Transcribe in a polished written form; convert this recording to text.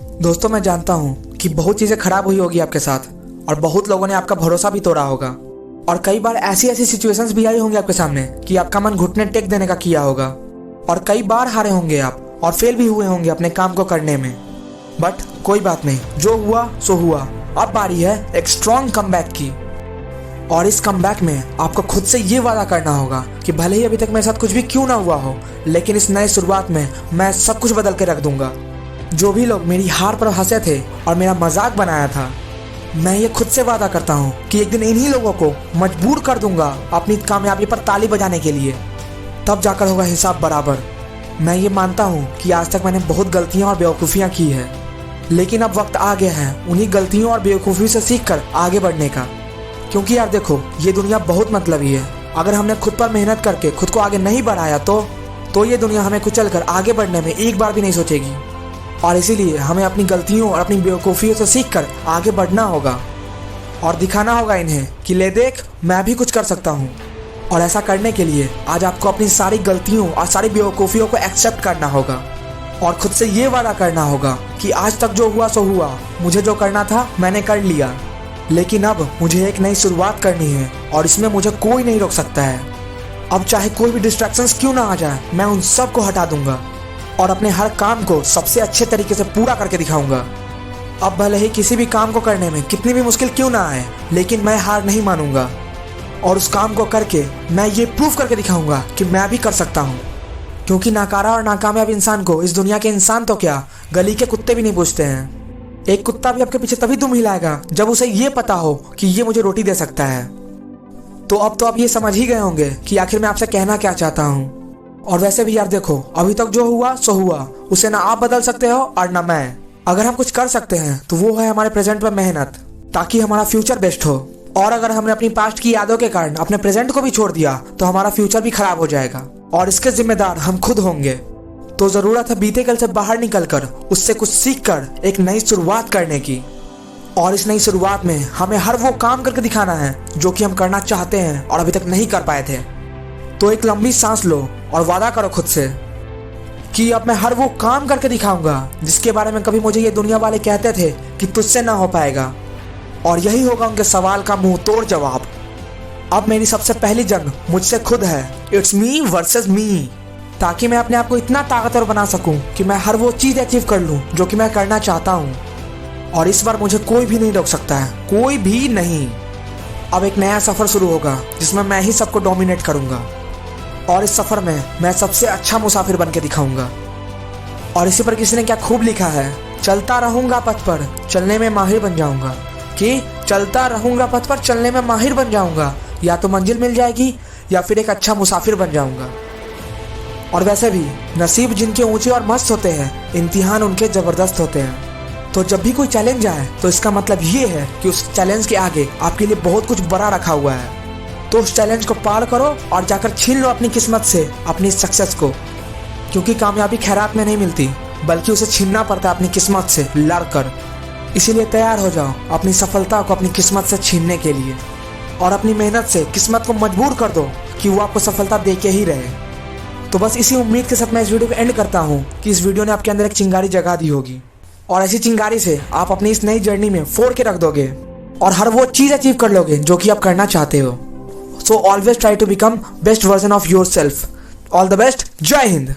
दोस्तों, मैं जानता हूँ कि बहुत चीज़ें खराब हुई होगी आपके साथ और बहुत लोगों ने आपका भरोसा भी तोड़ा होगा और कई बार ऐसी ऐसी सिचुएशंस भी आई होंगी आपके सामने कि आपका मन घुटने टेक देने का किया होगा और कई बार हारे होंगे आप और फेल भी हुए होंगे अपने काम को करने में। बट कोई बात नहीं, जो हुआ सो हुआ। अब बारी है एक स्ट्रॉन्ग कमबैक की और इस कमबैक में आपको खुद से ये वादा करना होगा कि भले ही अभी तक मेरे साथ कुछ भी क्यों ना हुआ हो, लेकिन इस नई शुरुआत में मैं सब कुछ बदल के रख दूंगा। जो भी लोग मेरी हार पर हंसे थे और मेरा मजाक बनाया था, मैं ये खुद से वादा करता हूँ कि एक दिन इन्हीं लोगों को मजबूर कर दूंगा अपनी कामयाबी पर ताली बजाने के लिए। तब जाकर होगा हिसाब बराबर। मैं ये मानता हूँ कि आज तक मैंने बहुत गलतियाँ और बेवकूफ़ियाँ की है, लेकिन अब वक्त आ गया है उन्हीं गलतियों और बेवकूफ़ी से सीख कर आगे बढ़ने का। क्योंकि यार देखो, ये दुनिया बहुत मतलबी है। अगर हमने खुद पर मेहनत करके खुद को आगे नहीं बढ़ाया तो ये दुनिया हमें कुचल कर आगे बढ़ने में एक बार भी नहीं सोचेगी। और इसीलिए हमें अपनी गलतियों और अपनी बेवकूफ़ियों से सीख कर आगे बढ़ना होगा और दिखाना होगा इन्हें कि ले देख, मैं भी कुछ कर सकता हूँ। और ऐसा करने के लिए आज आपको अपनी सारी गलतियों और सारी बेवकूफ़ियों को एक्सेप्ट करना होगा और खुद से ये वादा करना होगा कि आज तक जो हुआ सो हुआ। मुझे जो करना था मैंने कर लिया, लेकिन अब मुझे एक नई शुरुआत करनी है और इसमें मुझे कोई नहीं रोक सकता है। अब चाहे कोई भी डिस्ट्रैक्शंस क्यों ना आ जाए, मैं उन सब को हटा दूंगा और अपने हर काम को सबसे अच्छे तरीके से पूरा करके दिखाऊंगा। अब भले ही किसी भी काम को करने में कितनी भी मुश्किल क्यों ना आए, लेकिन मैं हार नहीं मानूंगा और उस काम को करके मैं ये प्रूफ करके दिखाऊंगा कि मैं भी कर सकता हूँ। क्योंकि नाकारा और नाकामयाब इंसान को इस दुनिया के इंसान तो क्या, गली के कुत्ते भी नहीं पूछते हैं। एक कुत्ता भी आपके पीछे तभी दुम हिलाएगा जब उसे ये पता हो कि ये मुझे रोटी दे सकता है। तो अब तो आप ये समझ ही गए होंगे कि आखिर मैं आपसे कहना क्या चाहता हूँ। और वैसे भी यार देखो, अभी तक जो हुआ सो हुआ, उसे ना आप बदल सकते हो और ना मैं। अगर हम कुछ कर सकते हैं तो वो है हमारे प्रेजेंट में मेहनत, ताकि हमारा फ्यूचर बेस्ट हो। और अगर हमने अपनी पास्ट की यादों के कारण अपने प्रेजेंट को भी छोड़ दिया तो हमारा फ्यूचर भी खराब हो जाएगा और इसके जिम्मेदार हम खुद होंगे। तो जरूरत है बीते कल से बाहर निकलकर उससे कुछ सीखकर एक नई शुरुआत करने की। और इस नई शुरुआत में हमें हर वो काम करके दिखाना है जो कि हम करना चाहते हैं और अभी तक नहीं कर पाए थे। तो एक लंबी सांस लो और वादा करो खुद से कि अब मैं हर वो काम करके दिखाऊंगा जिसके बारे में कभी मुझे ये दुनिया वाले कहते थे कि तुझसे ना हो पाएगा। और यही होगा उनके सवाल का मुंह तोड़ जवाब। अब मेरी सबसे पहली जंग मुझसे खुद है। इट्स मी वर्सेस मी। ताकि मैं अपने आप को इतना ताकतवर बना सकूं कि मैं हर वो चीज़ अचीव कर लूं जो कि मैं करना चाहता हूं। और इस बार मुझे कोई भी नहीं रोक सकता है, कोई भी नहीं। अब एक नया सफ़र शुरू होगा जिसमें मैं ही सबको डोमिनेट करूंगा और इस सफ़र में मैं सबसे अच्छा मुसाफिर बन के दिखाऊंगा। और इसी पर किसी ने क्या खूब लिखा है, चलता रहूंगा पथ पर चलने में माहिर बन जाऊंगा। कि चलता रहूंगा पथ पर चलने में माहिर बन जाऊंगा, या तो मंजिल मिल जाएगी या फिर एक अच्छा मुसाफिर बन जाऊंगा। और वैसे भी नसीब जिनके ऊंचे और मस्त होते हैं, इम्तिहान उनके ज़बरदस्त होते हैं। तो जब भी कोई चैलेंज आए तो इसका मतलब ये है कि उस चैलेंज के आगे आपके लिए बहुत कुछ बड़ा रखा हुआ है। तो उस चैलेंज को पार करो और जाकर छीन लो अपनी किस्मत से अपनी सक्सेस को। क्योंकि कामयाबी खैरात में नहीं मिलती, बल्कि उसे छीनना पड़ता है अपनी किस्मत से लड़कर। इसीलिए तैयार हो जाओ अपनी सफलता को अपनी किस्मत से छीनने के लिए और अपनी मेहनत से किस्मत को मजबूर कर दो कि वो आपको सफलता दे के ही रहे। तो बस इसी उम्मीद के साथ मैं इस वीडियो को एंड करता हूँ कि इस वीडियो ने आपके अंदर एक चिंगारी जगा दी होगी और ऐसी चिंगारी से आप अपनी इस नई जर्नी में फोड़ के रख दोगे और हर वो चीज़ अचीव कर लोगे जो कि आप करना चाहते हो। So always try to become best version of yourself. All the best. जय हिंद।